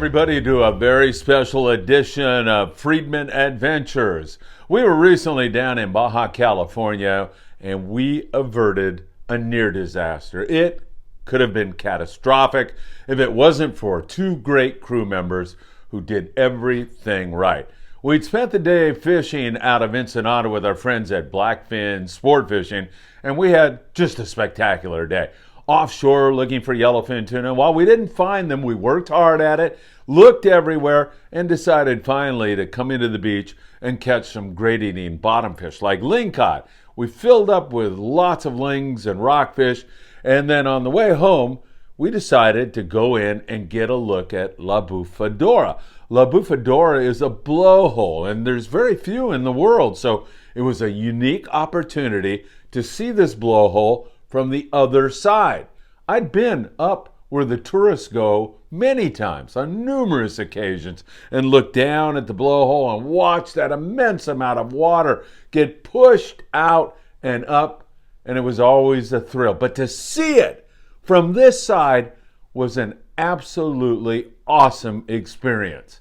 everybody to a very special edition of Friedman Adventures. We were recently down in Baja California and we averted a near disaster. It could have been catastrophic if it wasn't for two great crew members who did everything right. We'd spent the day fishing out of Ensenada with our friends at Blackfin Sportfishing, and we had just a spectacular day. Offshore looking for yellowfin tuna. While we didn't find them, we worked hard at it, looked everywhere, and decided finally to come into the beach and catch some great eating bottom fish like lingcod. We filled up with lots of lings and rockfish, and then on the way home, we decided to go in and get a look at La Bufadora. La Bufadora is a blowhole, and there's very few in the world, so it was a unique opportunity to see this blowhole from the other side. I'd been up where the tourists go many times on numerous occasions and looked down at the blowhole and watched that immense amount of water get pushed out and up, and it was always a thrill. But to see it from this side was an absolutely awesome experience.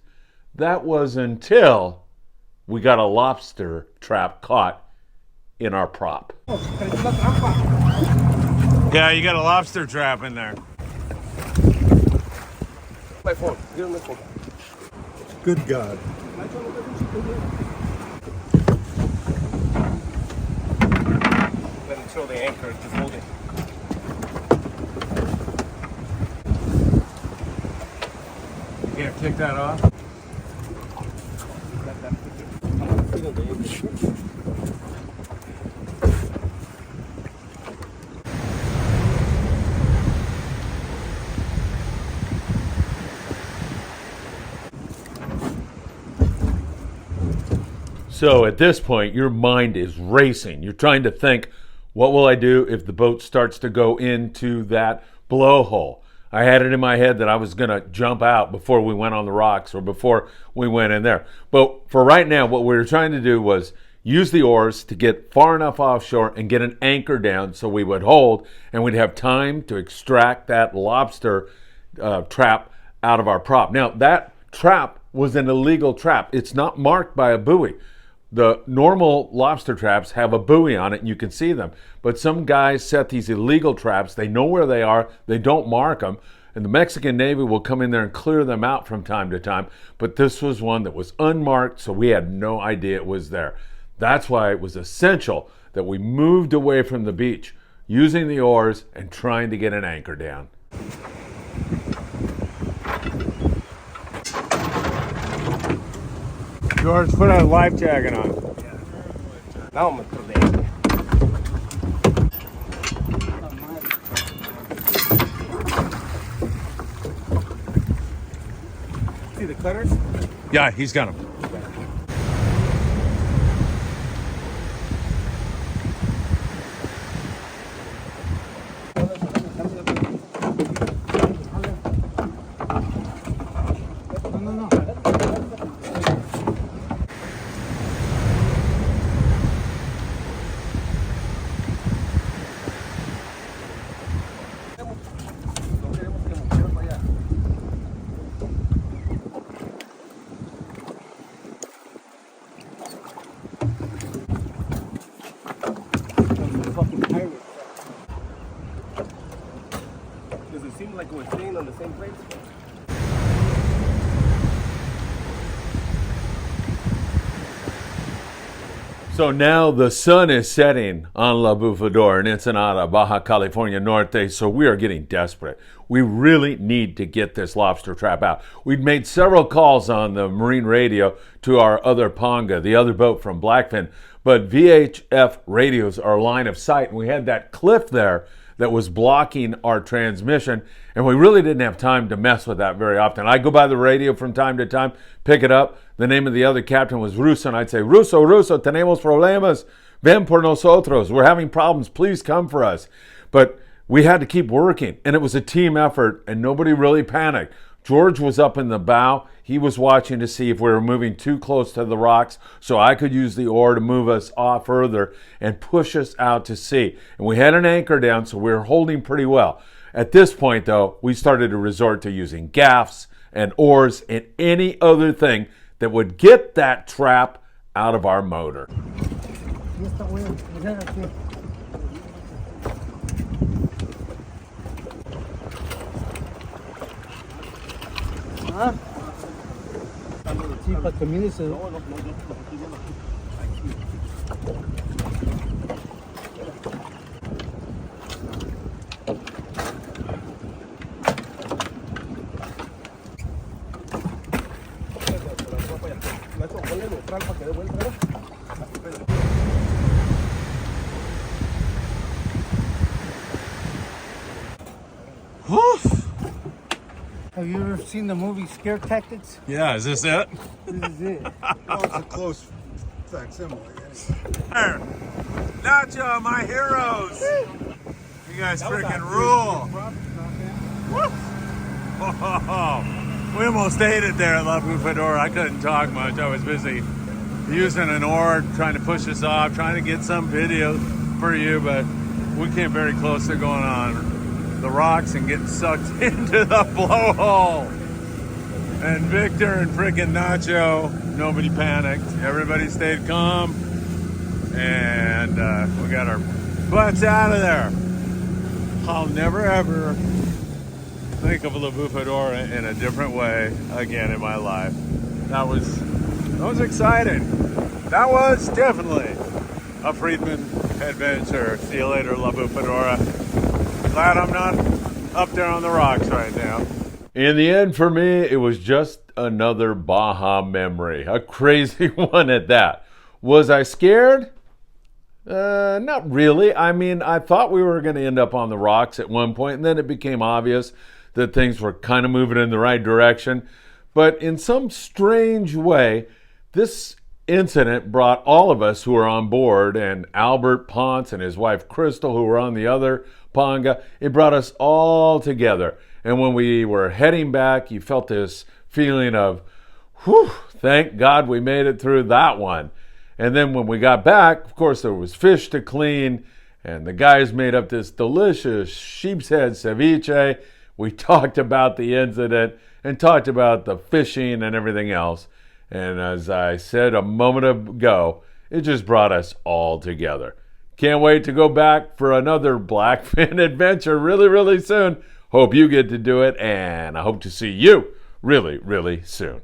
That was until we got a lobster trap caught in our prop. Yeah, you got a lobster trap in there. My phone. Give him my phone. Good God. Let him throw the anchor to hold it. Yeah, kick that off. So at this point, your mind is racing. You're trying to think, what will I do if the boat starts to go into that blowhole? I had it in my head that I was going to jump out before we went on the rocks or before we went in there. But for right now, what we were trying to do was use the oars to get far enough offshore and get an anchor down so we would hold and we'd have time to extract that lobster trap out of our prop. Now, that trap was an illegal trap. It's not marked by a buoy. The normal lobster traps have a buoy on it and you can see them. But some guys set these illegal traps. They know where they are. They don't mark them. And the Mexican Navy will come in there and clear them out from time to time. But this was one that was unmarked, so we had no idea it was there. That's why it was essential that we moved away from the beach, using the oars and trying to get an anchor down. George, put a life jacket on. Yeah. Now I'm going to throw the anchor. See the cutters? Yeah, he's got them. Does it seem like we're staying on the same place? So now the sun is setting on La Bufadora in Ensenada, Baja California Norte, so we are getting desperate. We really need to get this lobster trap out. We'd made several calls on the marine radio to our other panga, the other boat from Blackfin, but VHF radios are line of sight, and we had that cliff there that was blocking our transmission, and we really didn't have time to mess with that very often. I'd go by the radio from time to time, pick it up. The name of the other captain was Russo, and I'd say, Russo, tenemos problemas, ven por nosotros. We're having problems, please come for us. But we had to keep working, and it was a team effort, and nobody really panicked. George was up in the bow. He was watching to see if we were moving too close to the rocks so I could use the oar to move us off further and push us out to sea. And we had an anchor down, so we were holding pretty well. At this point, though, we started to resort to using gaffs and oars and any other thing that would get that trap out of our motor. Have you ever seen the movie Scare Tactics? Yeah, is this it? This is it. Well, it's a close facsimile. Nacho, my heroes! You guys freaking rule! We almost ate it there at La Bufadora. I couldn't talk much. I was busy using an oar, trying to push us off, trying to get some video for you, but we came very close to going on the rocks and getting sucked into the blowhole. And Victor and freaking Nacho, nobody panicked. Everybody stayed calm, and we got our butts out of there. I'll never ever think of La Bufadora in a different way again in my life. That was exciting. That was definitely a Friedman adventure. See you later, La Bufadora. Glad I'm not up there on the rocks right now. In the end, for me, it was just another Baja memory. A crazy one at that. Was I scared? Not really. I mean, I thought we were going to end up on the rocks at one point, and then it became obvious that things were kind of moving in the right direction. But in some strange way, this incident brought all of us who were on board, and Albert Ponce and his wife Crystal, who were on the other panga, it brought us all together. And when we were heading back, you felt this feeling of, whew, thank God we made it through that one. And then when we got back, of course, there was fish to clean, and the guys made up this delicious sheep's head ceviche. We talked about the incident and talked about the fishing and everything else. And as I said a moment ago, it just brought us all together. Can't wait to go back for another Blackfin adventure really, really soon. Hope you get to do it, and I hope to see you really, really soon.